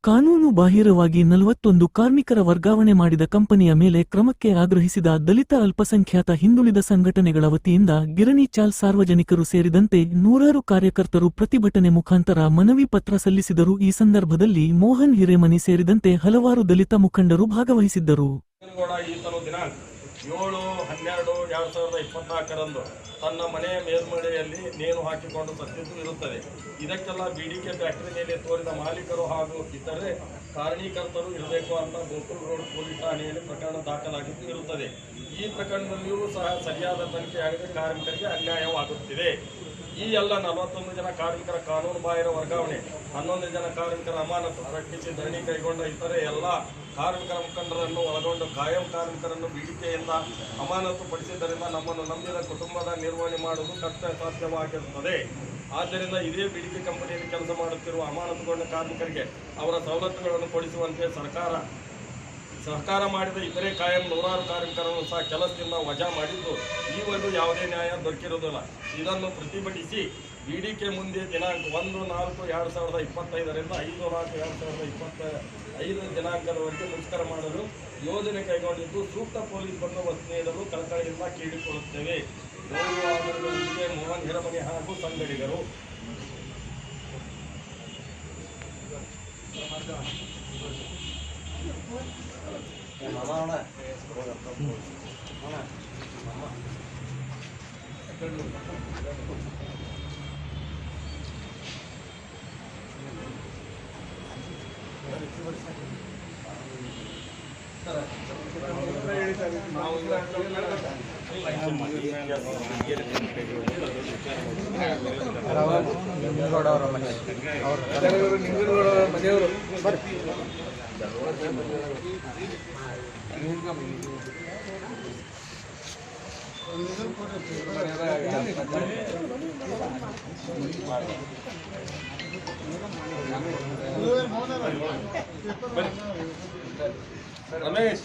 ಕಾನೂನು ಬಾಹಿರವಾಗಿ 41 ಕಾರ್ಮಿಕರ ವರ್ಗಾವಣೆ ಮಾಡಿದ ಕಂಪನಿಯ ಮೇಲೆ ಕ್ರಮಕ್ಕೆ ಆಗ್ರಹಿಸಿದ ದಲಿತ ಅಲ್ಪಸಂಖ್ಯಾತ ಹಿಂದುಳಿದ ಸಂಘಟನೆಗಳ ವತಿಯಿಂದ ಗಿರಣಿ ಚಾಲ್ ಸಾರ್ವಜನಿಕರು ಸೇರಿದಂತೆ ನೂರಾರು ಕಾರ್ಯಕರ್ತರು ಪ್ರತಿಭಟನೆ ಮುಖಾಂತರ ಮನವಿ ಪತ್ರ ಸಲ್ಲಿಸಿದರು. ಈ ಸಂದರ್ಭದಲ್ಲಿ ಮೋಹನ್ ಹಿರೇಮನಿ ಸೇರಿದಂತೆ ಹಲವಾರು ದಲಿತ ಮುಖಂಡರು ಭಾಗವಹಿಸಿದ್ದರು. 7/12/2024 ತನ್ನ ಮನೆಯ ಮೇಲ್ಮನೆಯಲ್ಲಿ ನೇಣು ಹಾಕಿಕೊಂಡು ಸತ್ತಿದ್ದು ಇರುತ್ತದೆ. ಇದಕ್ಕೆಲ್ಲ BDK ಫ್ಯಾಕ್ಟರಿ ಮೇಲೆ ತೋರಿದ ಮಾಲೀಕರು ಹಾಗೂ ಇತರೆ ಕಾರಣೀಕರ್ತರು ಇರಬೇಕು ಅಂತ ಗೋಕುಲ್ ರೋಡ್ ಪೊಲೀಸ್ ಠಾಣೆಯಲ್ಲಿ ಪ್ರಕರಣ ದಾಖಲಾಗಿದ್ದು ಇರುತ್ತದೆ. ಈ ಪ್ರಕರಣದಲ್ಲಿಯೂ ಸಹ ಸರಿಯಾದ ತನಿಖೆಯಾಗದೆ ಕಾರ್ಮಿಕರಿಗೆ ಅನ್ಯಾಯವಾಗುತ್ತಿದೆ. ಈ ಎಲ್ಲ 41 ಜನ ಕಾರ್ಮಿಕರ ಕಾನೂನು ಬಾಹಿರ ವರ್ಗಾವಣೆ, 11 ಜನ ಕಾರ್ಮಿಕರ ಅಮಾನತು ಪ್ರಕಟಿಸಿ ಧರಣಿ ಕೈಗೊಂಡ ಇತರೆ ಎಲ್ಲ ಕಾರ್ಮಿಕರ ಮುಖಂಡರನ್ನು ಒಳಗೊಂಡು ಕಾಯಂ ಕಾರ್ಮಿಕರನ್ನು BDKಯಿಂದ ಅಮಾನತು ಪಡಿಸಿದ್ದರಿಂದ ನಮ್ಮನ್ನು ನಂಬಿದ ಕುಟುಂಬದ ನಿರ್ವಹಣೆ ಮಾಡುವುದು ಕಷ್ಟ ಸಾಧ್ಯವಾಗಿರುತ್ತದೆ. ಆದ್ದರಿಂದ ಇದೇ BDK ಕಂಪನಿಯಲ್ಲಿ ಕೆಲಸ ಮಾಡುತ್ತಿರುವ ಅಮಾನತುಗೊಂಡ ಕಾರ್ಮಿಕರಿಗೆ ಅವರ ಸವಲತ್ತುಗಳನ್ನು ಕೊಡಿಸುವಂತೆ ಸರ್ಕಾರ ಮಾಡಿದ ಇತರೆ ಕಾಯಂ ನೂರಾರು ಕಾರ್ಮಿಕರನ್ನು ಸಹ ಕೆಲಸದಿಂದ ವಜಾ ಮಾಡಿದ್ದು ಈವರೆಗೂ ಯಾವುದೇ ನ್ಯಾಯ ದೊರಕಿರುವುದಿಲ್ಲ. ಇದನ್ನು ಪ್ರತಿಭಟಿಸಿ BDK ಮುಂದೆ ದಿನಾಂಕ 1/4/2025 5/4/2025 ದಿನಾಂಕದವರೆಗೆ ಮುಷ್ಕರ ಮಾಡಲು ಯೋಜನೆ ಕೈಗೊಂಡಿದ್ದು ಸೂಕ್ತ ಪೊಲೀಸ್ ಬಂದೋಬಸ್ತ್ ನೀಡಲು ಕಳಕಳಿಯಿಂದ ಕೇಳಿಕೊಳ್ಳುತ್ತೇವೆ. ಮೋಹನ್ ಹಿರೇಮನಿ ಹಾಗೂ ಸಂಗಡಿಗರು. ರಮೇಶ್